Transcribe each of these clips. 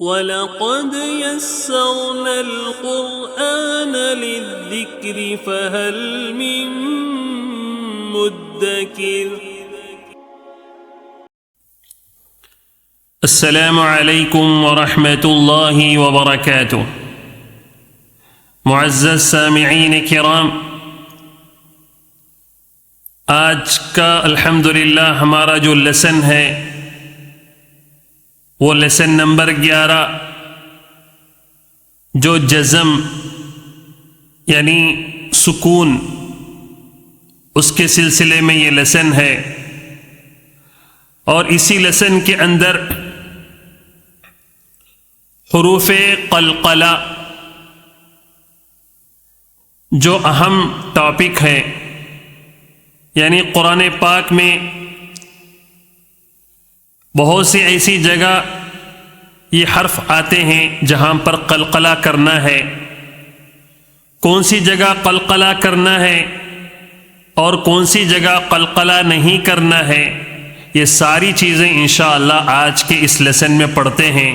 وَلَقَدْ يَسَّرْنَا الْقُرْآنَ لِلذِّكْرِ فَهَلْ مِن مُدَّكِرٍ۔ السلام علیکم ورحمۃ اللہ وبرکاتہ۔ معزز سامعین کرام، آج کا الحمدللہ ہمارا جو لیسن ہے وہ لیسن نمبر 11، جو جزم یعنی سکون، اس کے سلسلے میں یہ لیسن ہے۔ اور اسی لیسن کے اندر حروف قلقلہ جو اہم ٹاپک ہے، یعنی قرآن پاک میں بہت سی ایسی جگہ یہ حرف آتے ہیں جہاں پر قلقلہ کرنا ہے، کون سی جگہ قلقلہ کرنا ہے اور کون سی جگہ قلقلہ نہیں کرنا ہے، یہ ساری چیزیں انشاءاللہ آج کے اس لیسن میں پڑھتے ہیں۔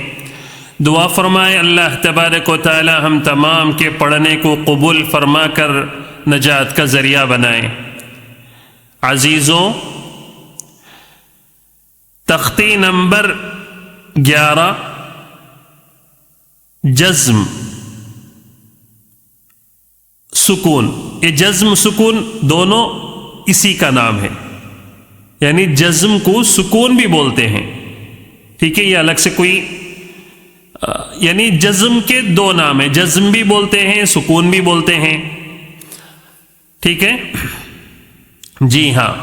دعا فرمائے اللہ تبارک و تعالی ہم تمام کے پڑھنے کو قبول فرما کر نجات کا ذریعہ بنائیں۔ عزیزوں، تختی نمبر 11، جزم سکون۔ یہ جزم سکون دونوں اسی کا نام ہے، یعنی جزم کو سکون بھی بولتے ہیں، ٹھیک ہے؟ یہ الگ سے کوئی یعنی جزم کے دو نام ہیں، جزم بھی بولتے ہیں، سکون بھی بولتے ہیں، ٹھیک ہے جی ہاں۔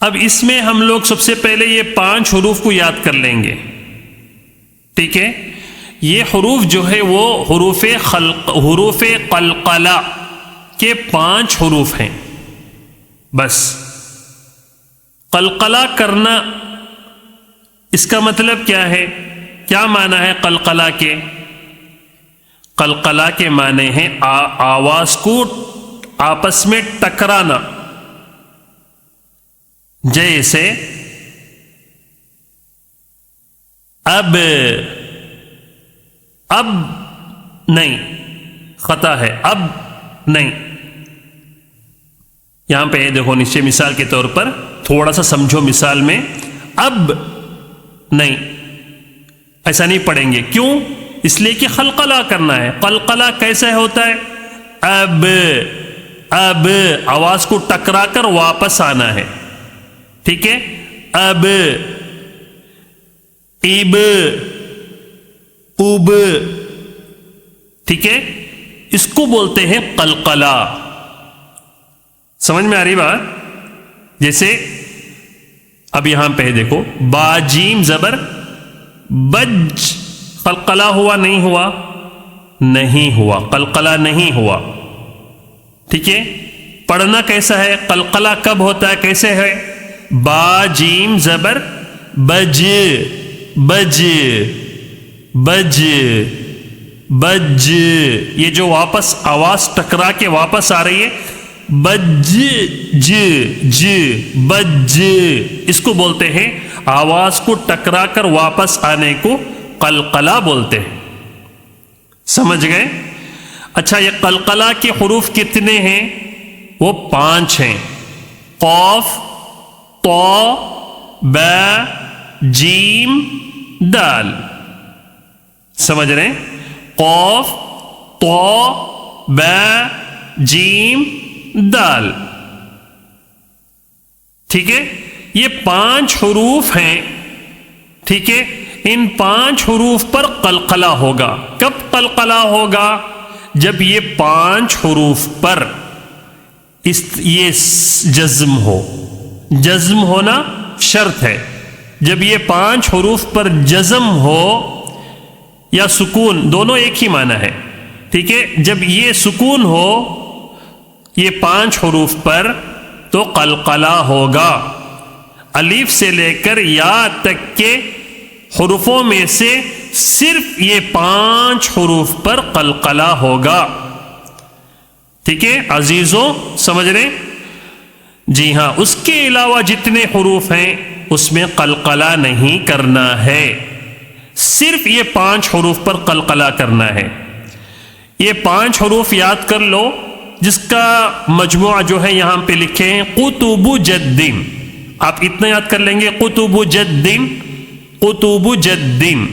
اب اس میں ہم لوگ سب سے پہلے یہ 5 حروف کو یاد کر لیں گے، ٹھیک ہے؟ یہ حروف جو ہے وہ حروف قلقلہ کے 5 حروف ہیں بس۔ قلقلہ کرنا، اس کا مطلب کیا ہے؟ کیا معنی ہے قلقلہ کے؟ قلقلہ کے معنی ہیں آواز کو آپس میں ٹکرانا، جیسے اب نہیں، خطا ہے، اب نہیں۔ یہاں پہ دیکھو نیچے مثال کے طور پر تھوڑا سا سمجھو، مثال میں اب نہیں، ایسا نہیں پڑھیں گے۔ کیوں؟ اس لیے کہ قلقلہ کرنا ہے۔ قلقلہ کیسے ہوتا ہے؟ اب آواز کو ٹکرا کر واپس آنا ہے، ٹھیک ہے؟ اب، اب، ٹھیک ہے؟ اس کو بولتے ہیں قلقلہ۔ سمجھ میں آ رہی بات؟ جیسے اب یہاں پہ دیکھو، با جیم زبر بج، قلقلہ ہوا نہیں ہوا؟ نہیں ہوا، قلقلہ نہیں ہوا، ٹھیک ہے؟ پڑھنا کیسا ہے؟ قلقلہ کب ہوتا ہے، کیسے ہے؟ با جیم زبر بج، بج، بج، بج، یہ جو واپس آواز ٹکرا کے واپس آ رہی ہے، بج، ج، ج، بج، اس کو بولتے ہیں آواز کو ٹکرا کر واپس آنے کو قلقلہ بولتے ہیں۔ سمجھ گئے؟ اچھا، یہ قلقلہ کے حروف کتنے ہیں؟ وہ 5 ہیں۔ قاف، طا، با، جیم، دال۔ سمجھ رہے ہیں؟ قاف، طا، با، جیم، دال، ٹھیک ہے؟ یہ 5 حروف ہیں، ٹھیک ہے؟ ان 5 حروف پر قلقلہ ہوگا۔ کب قلقلہ ہوگا؟ جب یہ 5 حروف پر یہ جزم ہو۔ جزم ہونا شرط ہے۔ جب یہ 5 حروف پر جزم ہو یا سکون، دونوں ایک ہی معنی ہے، ٹھیک ہے؟ جب یہ سکون ہو یہ 5 حروف پر تو قلقلہ ہوگا۔ الف سے لے کر یا تک کے حروفوں میں سے صرف یہ 5 حروف پر قلقلہ ہوگا، ٹھیک ہے عزیزوں؟ سمجھ رہے؟ جی ہاں، اس کے علاوہ جتنے حروف ہیں اس میں قلقلہ نہیں کرنا ہے۔ صرف یہ 5 حروف پر قلقلہ کرنا ہے. یہ 5 حروف یاد کر لو، جس کا مجموعہ جو ہے یہاں پہ لکھے ہیں قطب جدین. آپ اتنا یاد کر لیں گے، قطب جدین، قطب جدین.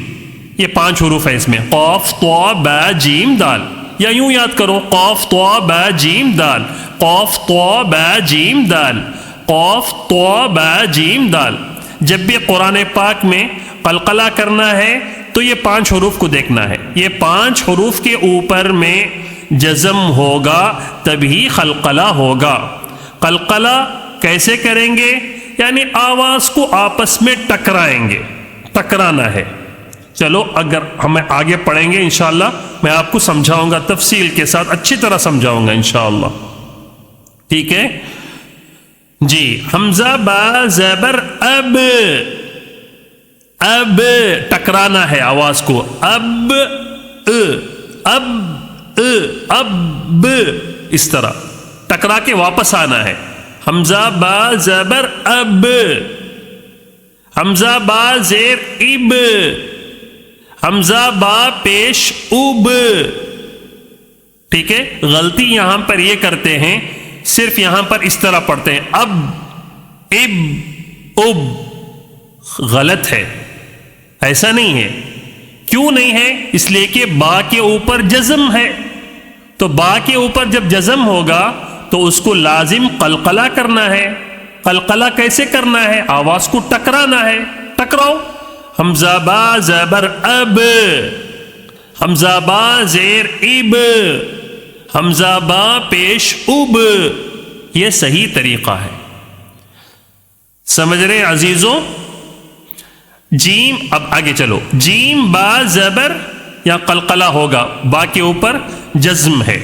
یہ 5 حروف ہے اس میں، قاف طا با جیم دال. یا یوں یاد کرو، قاف طا با جیم دال، قاف طا با جیم دال، قاف طا با جیم دال. جب بھی قرآن پاک میں قلقلہ کرنا ہے تو یہ 5 حروف کو دیکھنا ہے. یہ 5 حروف کے اوپر میں جزم ہوگا تبھی قلقلہ ہوگا. قلقلہ کیسے کریں گے؟ یعنی آواز کو آپس میں ٹکرائیں گے، ٹکرانا ہے. چلو اگر ہمیں آگے پڑھیں گے انشاءاللہ میں آپ کو سمجھاؤں گا، تفصیل کے ساتھ اچھی طرح سمجھاؤں گا انشاءاللہ. ٹھیک ہے جی. حمزہ با زبر اب، اب ٹکرانا ہے آواز کو، اب اب اب اس طرح ٹکرا کے واپس آنا ہے. حمزہ با زبر اب، حمزہ با زیر اب، حمزہ با پیش اب. ٹھیک ہے، غلطی یہاں پر یہ کرتے ہیں، صرف یہاں پر اس طرح پڑھتے ہیں اب اب اب. غلط ہے، ایسا نہیں ہے. کیوں نہیں ہے؟ اس لیے کہ با کے اوپر جزم ہے. تو با کے اوپر جب جزم ہوگا تو اس کو لازم قلقلہ کرنا ہے. قلقلہ کیسے کرنا ہے؟ آواز کو ٹکرانا ہے. ٹکراؤ. حمزہ با زبر اب، حمزہ با زیر اب، حمزہ با پیش اب. یہ صحیح طریقہ ہے. سمجھ رہے عزیزوں؟ جیم، اب آگے چلو. جیم با زبر یا قلقلہ ہوگا، با کے اوپر جزم ہے.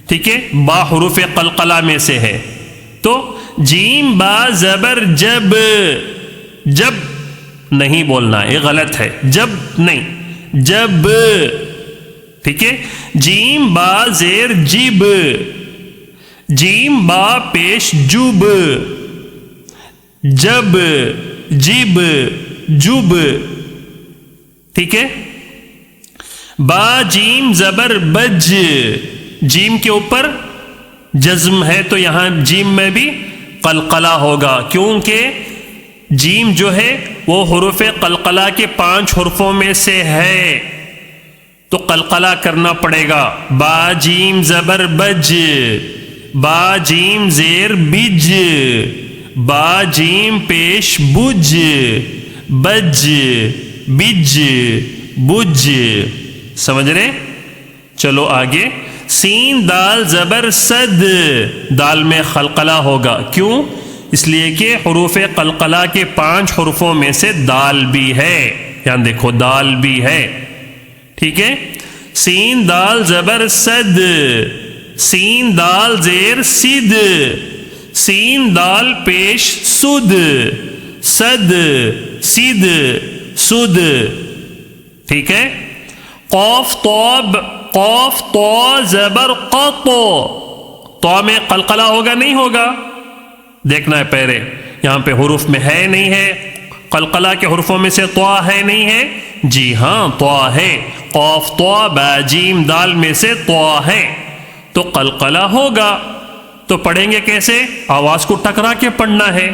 ٹھیک ہے، با حروف قلقلہ میں سے ہے. تو جیم با زبر جب، جب نہیں بولنا، یہ غلط ہے. جب نہیں، جب. ٹھیک ہے. جیم با زیر جب، جیم با پیش جب، جب جب جب. ٹھیک ہے. با جیم زبر بج، جیم کے اوپر جزم ہے تو یہاں جیم میں بھی قلقلہ ہوگا، کیونکہ جیم جو ہے وہ حروف قلقلہ کے 5 حرفوں میں سے ہے، تو قلقلہ کرنا پڑے گا. با جیم زبر بج، با جیم زیر بج، با جیم پیش بج، بج بج بج. سمجھ رہے؟ چلو آگے. سین دال زبر صد، دال میں قلقلہ ہوگا. کیوں؟ اس لیے کہ حروف قلقلہ کے 5 حرفوں میں سے دال بھی ہے. یہاں دیکھو دال بھی ہے. ٹھیک ہے. سین دال زبر صد، سین دال زیر سد، سین دال پیش سد، صد سد سد. ٹھیک ہے. قاف طا، قاف طا زبر قط، طا میں قلقلہ ہوگا نہیں ہوگا؟ دیکھنا ہے پہلے یہاں پہ حروف میں ہے نہیں ہے، قلقلہ کے حروفوں میں سے طا ہے نہیں ہے؟ جی ہاں طا ہے. قاف طا با جیم دال میں سے طا ہے تو قلقلہ ہوگا. تو پڑھیں گے کیسے؟ آواز کو ٹکرا کے پڑھنا ہے.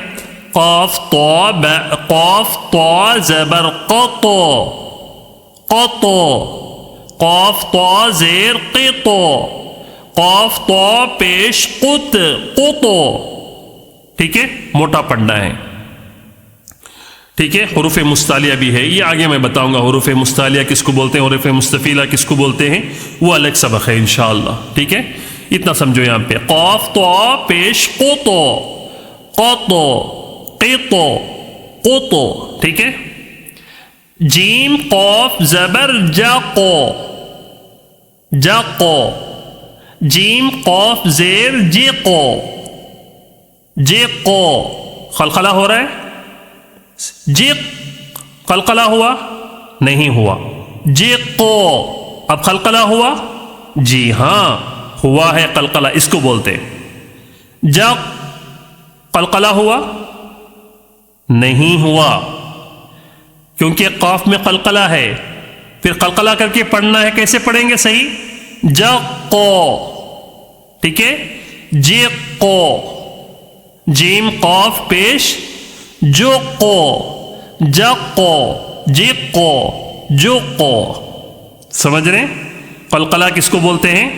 قاف طا با، قاف طا زبر قط، قط، قاف طا زیر قط، قاف طا پیش قط، قط. ٹھیک ہے، موٹا پڑھنا ہے. ٹھیک ہے. حروف مستعلیہ بھی ہے، یہ آگے میں بتاؤں گا. حروف مستعلیہ کس کو بولتے ہیں، حروف مستفیلہ کس کو بولتے ہیں، وہ الگ سبق ہے انشاءاللہ. ٹھیک ہے. اتنا سمجھو یہاں پہ. قاف طا پیش قط، قط، قط، قط. ٹھیک ہے. جیم قاف زبر جق، جق، جیم قاف زیر جق، جق. قلقلہ ہو رہا ہے؟ جق قلقلہ ہوا نہیں ہوا؟ جق. اب قلقلہ ہوا؟ جی ہاں ہوا ہے قلقلہ، اس کو بولتے. جق قلقلہ ہوا نہیں ہوا؟ کیونکہ قاف میں قلقلہ ہے، پھر قلقلہ کر کے پڑھنا ہے. کیسے پڑھیں گے صحیح؟ جقو، ٹھیک ہے، جقو، جیم قاف پیش، جقو، جقو، جقو، جقو. سمجھ رہے ہیں؟ قلقلہ کس کو بولتے ہیں؟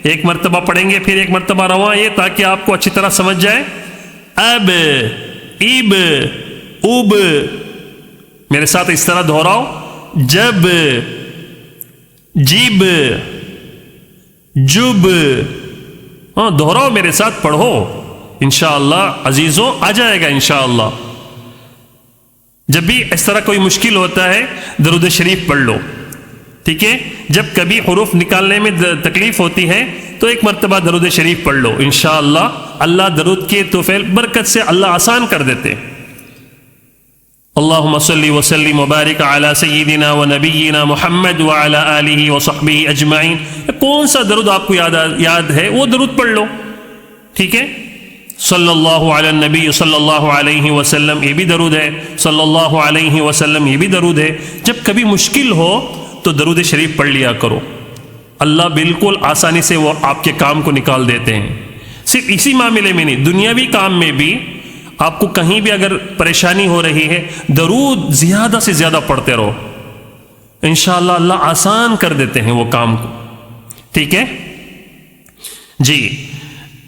ایک مرتبہ پڑھیں گے پھر ایک مرتبہ رواں، یہ تاکہ آپ کو اچھی طرح سمجھ جائے. اب، اب، اب، میرے ساتھ اس طرح دہراؤ. جب، جب، جب. ہاں دہراؤ میرے ساتھ، پڑھو، انشاءاللہ عزیزوں آ جائے گا انشاءاللہ. جب بھی اس طرح کوئی مشکل ہوتا ہے درود شریف پڑھ لو، ٹھیک ہے. جب کبھی حروف نکالنے میں تکلیف ہوتی ہے تو ایک مرتبہ درود شریف پڑھ لو، انشاءاللہ اللہ درود کے توفیل برکت سے اللہ آسان کر دیتے. اللہم صلی وسلم وبارک علی سیدنا و نبینا محمد وعلی آلہ وصحبہ اجمعین. کون سا درود آپ کو یاد ہے وہ درود پڑھ لو، ٹھیک ہے. صلی اللہ علی النبی صلی اللہ علیہ وسلم یہ بھی درود ہے، صلی اللہ علیہ وسلم یہ بھی درود ہے. جب کبھی مشکل ہو تو درود شریف پڑھ لیا کرو، اللہ بالکل آسانی سے وہ آپ کے کام کو نکال دیتے ہیں. صرف اسی معاملے میں نہیں، دنیاوی کام میں بھی آپ کو کہیں بھی اگر پریشانی ہو رہی ہے درود زیادہ سے زیادہ پڑھتے رہو، انشاءاللہ اللہ آسان کر دیتے ہیں وہ کام کو، ٹھیک ہے جی.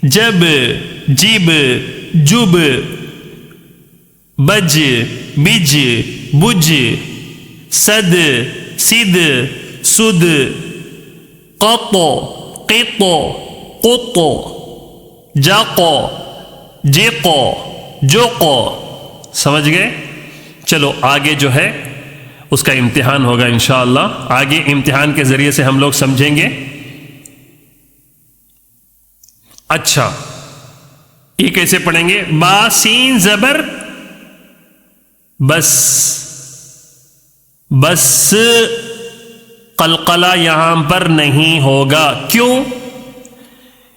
جب، جب، جب، بج، بج، بج، سد، سد، سد، قطو، قطو، قطو، جاقو، جیقو، جوقو. سمجھ گئے؟ چلو آگے جو ہے اس کا امتحان ہوگا انشاءاللہ، آگے امتحان کے ذریعے سے ہم لوگ سمجھیں گے. اچھا یہ کیسے پڑھیں گے؟ با سین زبر بس، بس قلقلہ یہاں پر نہیں ہوگا. کیوں؟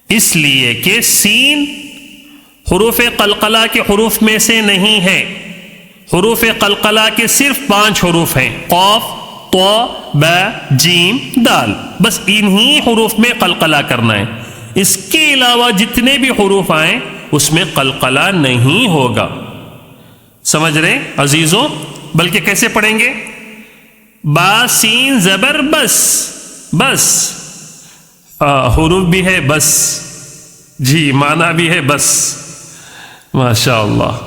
اس لیے کہ سین حروف قلقلہ کے حروف میں سے نہیں ہے. حروف قلقلہ کے صرف 5 حروف ہیں، قاف، طا، با، جیم، دال. بس انہی حروف میں قلقلہ کرنا ہے. اس کے علاوہ جتنے بھی حروف آئیں اس میں قلقلہ نہیں ہوگا. سمجھ رہے عزیزوں؟ بلکہ کیسے پڑھیں گے؟ با سین زبر بس، بس حروف بھی ہے بس، جی معنی بھی ہے بس، ماشاء اللہ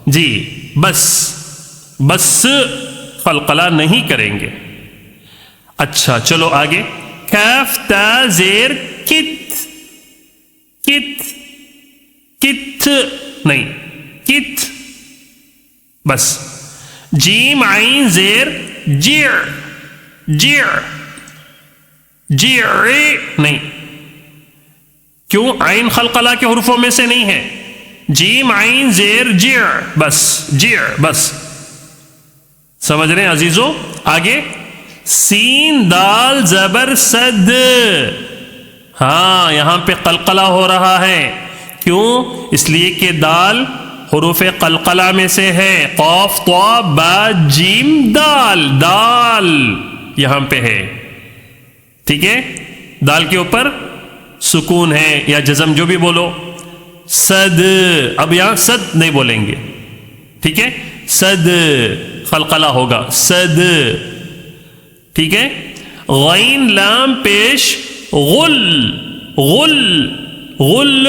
جی. بس، بس قلقلہ نہیں کریں گے. اچھا چلو آگے. کاف تا زیر کت، کت، کت نہیں، کت بس. جیم عین زیر جیع، جیع، جیع نہیں. کیوں؟ عین قلقلہ کے حروفوں میں سے نہیں ہے. جیم عین زیر جیع بس، جیع بس. سمجھ رہے ہیں عزیزوں؟ آگے. سین دال زبر سد، ہاں یہاں پہ قلقلہ ہو رہا ہے. کیوں؟ اس لیے کہ دال حروف قلقلہ میں سے ہے. قاف، طا، با، جیم، دال، دال یہاں پہ ہے، ٹھیک ہے. دال کے اوپر سکون ہے یا جزم جو بھی بولو. صد، اب یہاں صد نہیں بولیں گے، ٹھیک ہے. صد قلقلہ ہوگا، صد، ٹھیک ہے. غین لام پیش غل، غل، غل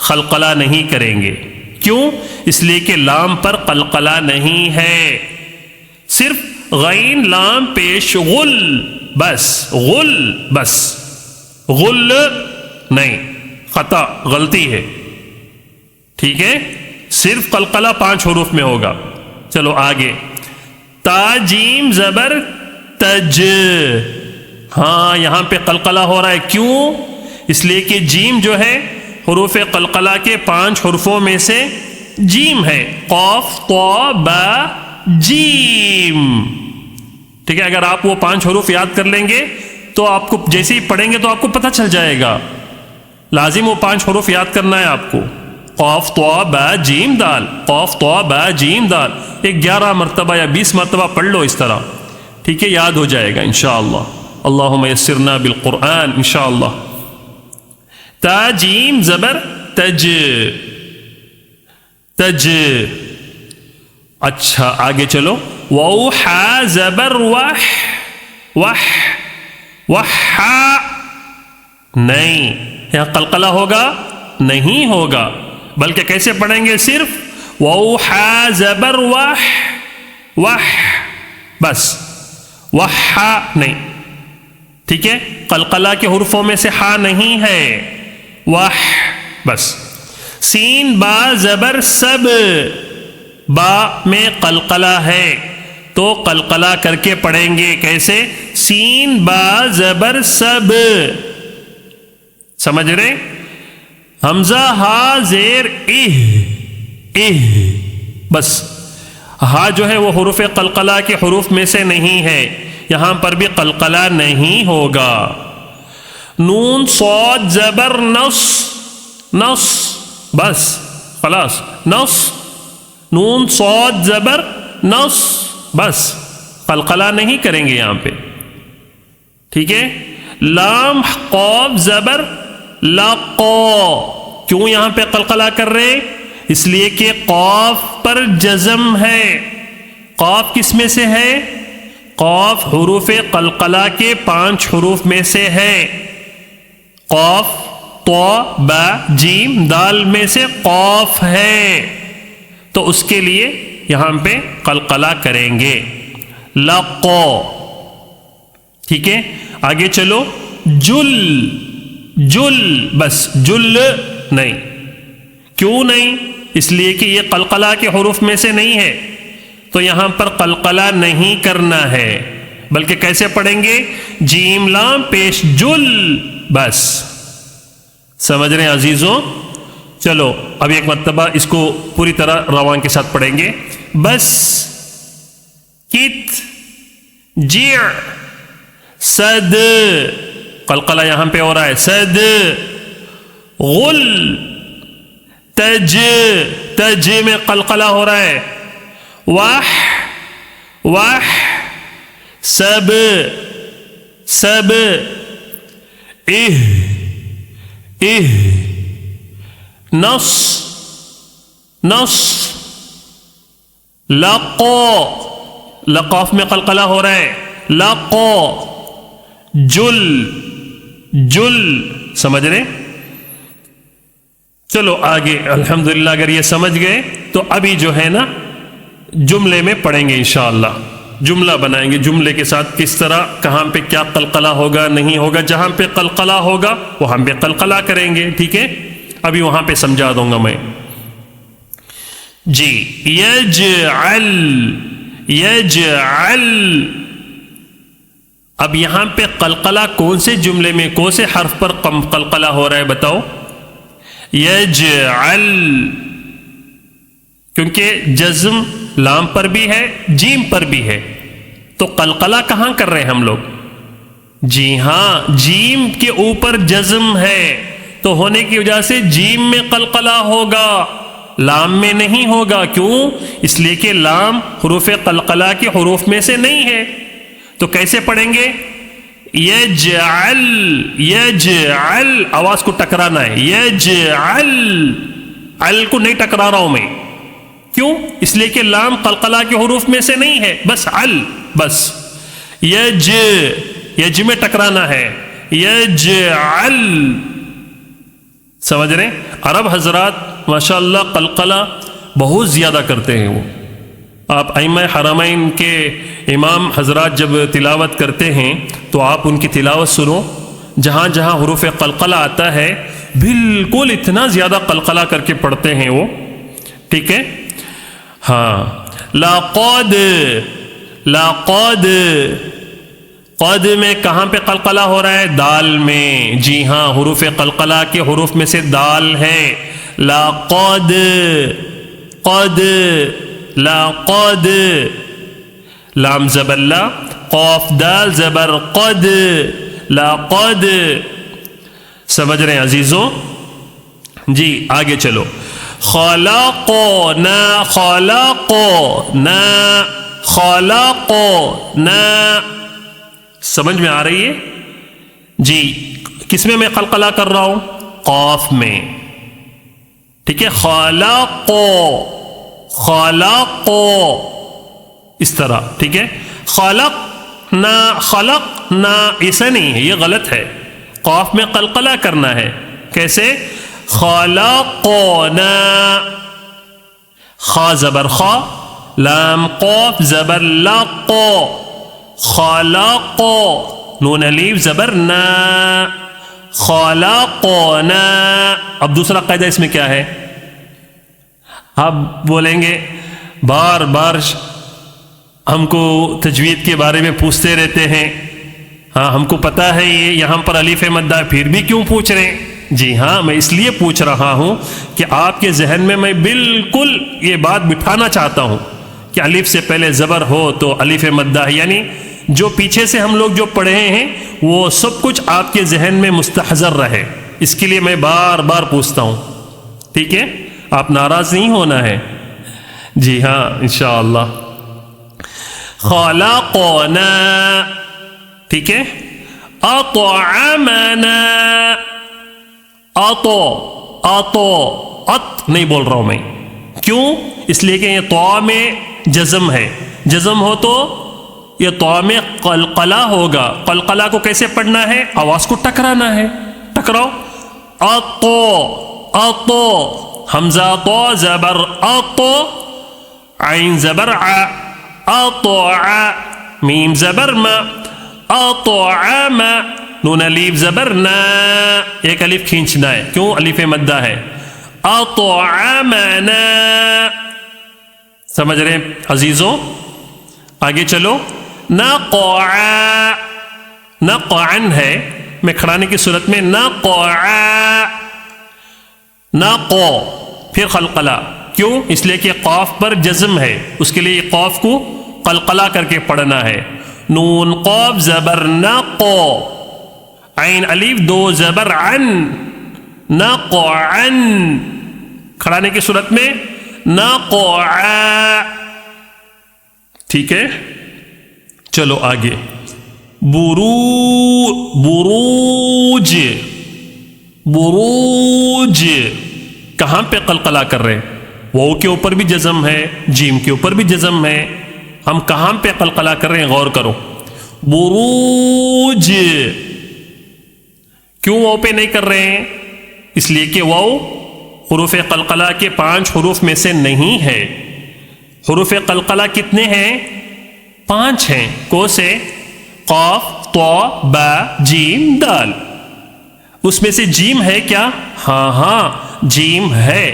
قلقلہ نہیں کریں گے. کیوں؟ اس لیے کہ لام پر قلقلہ نہیں ہے. صرف غین لام پیش غل بس، غل بس، غل نہیں، خطا، غلطی ہے، ٹھیک ہے. صرف قلقلہ 5 حروف میں ہوگا. چلو آگے. تا جیم زبر تج، ہاں یہاں پہ قلقلہ ہو رہا ہے. کیوں؟ اس لیے کہ جیم جو ہے حروف قلقلہ کے 5 حروفوں میں سے جیم ہے. قاف، طا، با، جیم، ٹھیک ہے. اگر آپ وہ 5 حروف یاد کر لیں گے تو آپ کو جیسے ہی پڑھیں گے تو آپ کو پتہ چل جائے گا. لازم وہ 5 حروف یاد کرنا ہے آپ کو. قاف طا با جیم دال، قاف طا با جیم دال، ایک 11 مرتبہ یا 20 مرتبہ پڑھ لو اس طرح، ٹھیک ہے، یاد ہو جائے گا انشاءاللہ۔ اللہم یسرنا بالقرآن انشاءاللہ۔ تا جیم زبر تج، تج۔ اچھا آگے چلو، واو حا زبر وح، وح، وحا، نہیں، یہاں قلقلہ ہوگا نہیں ہوگا، بلکہ کیسے پڑھیں گے؟ صرف واو حا زبر وح، وح، بس، وحا نہیں، ٹھیک ہے، قلقلہ کے حروفوں میں سے ہا نہیں ہے، وح، بس۔ سین با زبر سب، با میں قلقلہ ہے تو قلقلہ کر کے پڑھیں گے، کیسے؟ سین با زبر سب، سمجھ رہے؟ حمزہ ہا زیر اہ، بس، ہا جو ہے وہ حروف قلقلہ کے حروف میں سے نہیں ہے، یہاں پر بھی قلقلہ نہیں ہوگا۔ نون صاد زبر نص، نص، بس خلاص، نص، نون صاد زبر نص، بس، قلقلہ نہیں کریں گے یہاں پہ، ٹھیک ہے۔ لام قاف زبر لقا، کیوں یہاں پہ قلقلہ کر رہے؟ اس لیے کہ قاف پر جزم ہے۔ قاف کس میں سے ہے؟ قاف حروف قلقلہ کے 5 حروف میں سے ہے۔ قاف، طا، با، جیم، دال میں سے قاف ہے، تو اس کے لیے یہاں پہ قلقلہ کریں گے، لقا، ٹھیک ہے۔ آگے چلو، جل، جل، بس، جل نہیں، کیوں نہیں؟ اس لیے کہ یہ قلقلہ کے حروف میں سے نہیں ہے، تو یہاں پر قلقلہ نہیں کرنا ہے، بلکہ کیسے پڑھیں گے؟ جیم لام پیش جل، بس، سمجھ رہے ہیں عزیزوں؟ چلو اب ایک مرتبہ اس کو پوری طرح روان کے ساتھ پڑھیں گے۔ بس، کت، جع، صد، قلقلہ یہاں پہ ہو رہا ہے، صد، غل، تج، تج میں قلقلہ ہو رہا ہے، وح، وح، سب، سب، اہ، اہ، نص، نص، لقا، لقاف میں قلقلہ ہو رہا ہے، لقا، جل، جل، سمجھ رہے؟ چلو آگے، الحمدللہ اگر یہ سمجھ گئے تو ابھی جو ہے نا جملے میں پڑھیں گے انشاءاللہ، جملہ بنائیں گے، جملے کے ساتھ کس طرح، کہاں پہ کیا قلقلہ ہوگا نہیں ہوگا، جہاں پہ قلقلہ ہوگا وہاں پہ قلقلہ کریں گے، ٹھیک ہے؟ ابھی وہاں پہ سمجھا دوں گا میں جی۔ یجعل، یجعل، اب یہاں پہ قلقلہ کون سے جملے میں، کون سے حرف پر قلقلہ ہو رہا ہے بتاؤ؟ یجعل، کیونکہ جزم لام پر بھی ہے، جیم پر بھی ہے، تو قلقلہ کہاں کر رہے ہیں ہم لوگ؟ جی ہاں، جیم کے اوپر جزم ہے، تو ہونے کی وجہ سے جیم میں قلقلہ ہوگا، لام میں نہیں ہوگا، کیوں؟ اس لیے کہ لام حروف قلقلہ کے حروف میں سے نہیں ہے، تو کیسے پڑھیں گے؟ یجعل، یجعل، آواز کو ٹکرانا ہے، یجعل، ال کو نہیں ٹکرا رہا ہوں میں، کیوں؟ اس لیے کہ لام قلقلہ کے حروف میں سے نہیں ہے، بس ال، بس، یج، یج میں ٹکرانا ہے، یجعل، سمجھ رہے؟ عرب حضرات ماشاءاللہ قلقلہ بہت زیادہ کرتے ہیں، وہ آپ ائمہ حرمین کے امام حضرات جب تلاوت کرتے ہیں تو آپ ان کی تلاوت سنو، جہاں جہاں حروف قلقلہ آتا ہے بالکل اتنا زیادہ قلقلہ کر کے پڑھتے ہیں وہ، ٹھیک ہے؟ ہاں، لقد، لقد، قد میں کہاں پہ قلقلہ ہو رہا ہے؟ دال میں، جی ہاں، حروف قلقلہ کے حروف میں سے دال ہے، لقد، قد، لقد، لام زبر لا، قاف دال زبر قد، لقد، سمجھ رہے ہیں عزیزوں؟ جی آگے چلو، خلقنا خلقنا خلقنا. سمجھ میں آ رہی ہے جی؟ کس میں قلقلہ کر رہا ہوں؟ قاف میں. ٹھیک ہے، خلق خلق اس طرح. ٹھیک ہے، خلق نہ ایسا نہیں ہے، یہ غلط ہے. قاف میں قلقلہ کرنا ہے. کیسے؟ خلقنا، خا زبر خا، لام قاف زبر لق، خلق، نون الف زبر نا، خلقنا. اب دوسرا قاعدہ اس میں کیا ہے؟ آپ بولیں گے بار بار ہم کو تجوید کے بارے میں پوچھتے رہتے ہیں. ہاں ہم کو پتا ہے یہ یہاں پر الف مدہ، پھر بھی کیوں پوچھ رہے ہیں؟ جی ہاں، میں اس لیے پوچھ رہا ہوں کہ آپ کے ذہن میں بالکل یہ بات بٹھانا چاہتا ہوں کہ الف سے پہلے زبر ہو تو الف مدہ، یعنی جو پیچھے سے ہم لوگ جو پڑھے ہیں وہ سب کچھ آپ کے ذہن میں مستحضر رہے. اس کے لیے میں بار بار پوچھتا ہوں. ٹھیک ہے، آپ ناراض نہیں ہونا ہے. جی ہاں انشاءاللہ. خلقنا. ٹھیک ہے، اطعمنا، ات نہیں بول رہا ہوں میں. کیوں؟ اس لیے کہ یہ طا میں جزم ہے. جزم ہو تو یہ طا میں قلقلہ ہوگا. قلقلہ کو کیسے پڑھنا ہے؟ آواز کو ٹکرانا ہے. ٹکراؤ. اطو، حمزہ تو زبر اطو، عین زبر ع، اطع، میم زبر ما، اطعم، نون الف زبر نا، ایک الف کھینچنا ہے. کیوں؟ الف مدہ ہے. اطعمنا. سمجھ رہے ہیں عزیزوں؟ آگے چلو. نقعن ہے، میں کھڑانے کی صورت میں نقو، پھر قلقلہ. کیوں؟ اس لیے کہ قاف پر جزم ہے، اس کے لیے قاف کو قلقلہ کر کے پڑھنا ہے. نون قاف زبر نقو، عین الف دو زبر عن، نقعن. کھڑانے کی صورت میں نقع. ٹھیک ہے، چلو آگے. بروج، بروج کہاں پہ قلقلہ کر رہے ہیں؟ واو کے اوپر بھی جزم ہے، جیم کے اوپر بھی جزم ہے. ہم کہاں پہ قلقلہ کر رہے ہیں؟ غور کرو. بروج. کیوں واو پہ نہیں کر رہے ہیں؟ اس لیے کہ واو حروف قلقلہ کے 5 حروف میں سے نہیں ہے. حروف قلقلہ کتنے ہیں؟ 5 ہیں. کو سے؟ قاف، طا، با، جیم، دال. اس میں سے جیم ہے کیا؟ ہاں جیم ہے.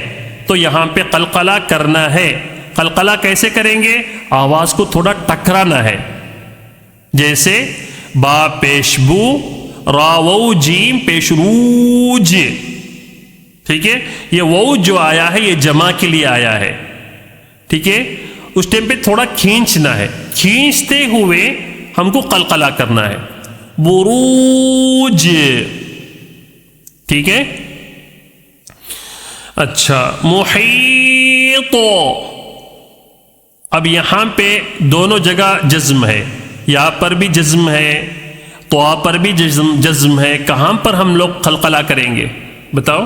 تو یہاں پہ قلقلہ کرنا ہے. قلقلہ کیسے کریں گے؟ آواز کو تھوڑا ٹکرانا ہے. جیسے با پیشبو، را وو جیم پیشروج. ٹھیک ہے، یہ وو جو آیا ہے یہ جمع کے لیے آیا ہے. ٹھیک ہے، اس ٹائم پہ تھوڑا کھینچنا ہے. کھینچتے ہوئے ہم کو قلقلہ کرنا ہے. بروج. ٹھیک ہے. اچھا، محیط. اب یہاں پہ دونوں جگہ جزم ہے. یا پر بھی جزم ہے، طا پر بھی جزم ہے. کہاں پر ہم لوگ قلقلہ کریں گے بتاؤ؟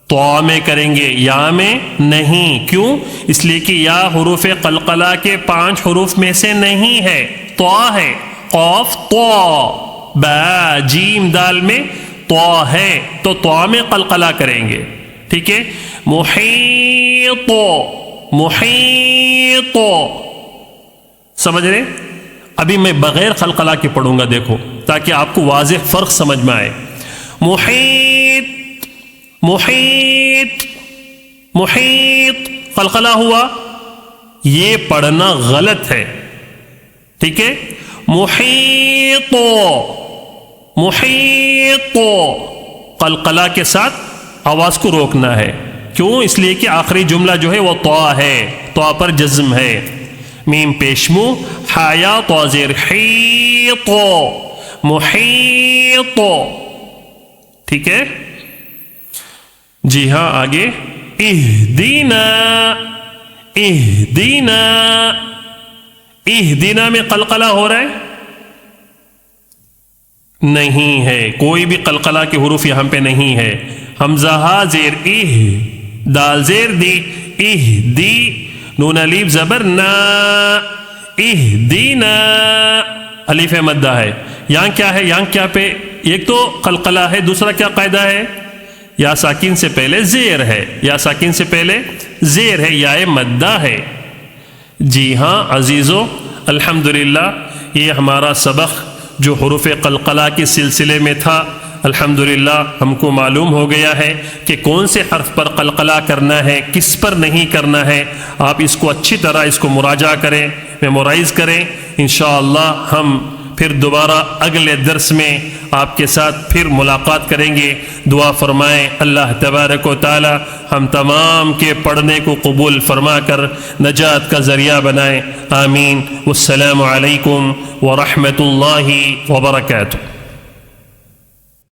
طا میں کریں گے، یا میں نہیں. کیوں؟ اس لیے کہ یا حروف قلقلہ کے 5 حروف میں سے نہیں ہے. طا ہے. قاف طا، با جیم دال میں طا ہے، تو طا میں قلقلہ کریں گے. ٹھیک ہے. محیط، محیط. سمجھ رہے؟ ابھی میں بغیر قلقلہ کے پڑھوں گا، دیکھو، تاکہ آپ کو واضح فرق سمجھ میں آئے. محیط، محیط، محیط. قلقلہ ہوا، یہ پڑھنا غلط ہے. ٹھیک ہے. محیط، محیط. قلقلہ کے ساتھ آواز کو روکنا ہے. کیوں؟ اس لیے کہ آخری جملہ جو ہے وہ طا ہے، طا پر جزم ہے. میم پیشمو، حایا طا زیر حیط، محیط. ٹھیک ہے. جی ہاں، آگے اہدینا، اہدینا، اہدینا میں قلقلہ ہو رہا ہے؟ نہیں ہے، کوئی بھی قلقلہ کے حروف یہاں پہ نہیں ہے. حمزہ ہا زیر دال زیر دی، اہدی، نون الف زبر نا، اہدینا، الف مدہ ہے. یہاں کیا ہے؟ یہاں کیا پہ ایک تو قلقلہ ہے، دوسرا کیا قاعدہ ہے؟ یا ساکن سے پہلے زیر ہے، یا ساکن سے پہلے زیر ہے، یا مدہ ہے. جی ہاں عزیزو، الحمدللہ یہ ہمارا سبق جو حروف قلقلہ کے سلسلے میں تھا، الحمدللہ ہم کو معلوم ہو گیا ہے کہ کون سے حرف پر قلقلہ کرنا ہے، کس پر نہیں کرنا ہے. آپ اس کو اچھی طرح اس کو مراجعہ کریں، میمورائز کریں. انشاءاللہ ہم پھر دوبارہ اگلے درس میں آپ کے ساتھ پھر ملاقات کریں گے. دعا فرمائیں اللہ تبارک و تعالی ہم تمام کے پڑھنے کو قبول فرما کر نجات کا ذریعہ بنائیں. آمین. والسلام علیکم ورحمۃ اللہ وبرکاتہ.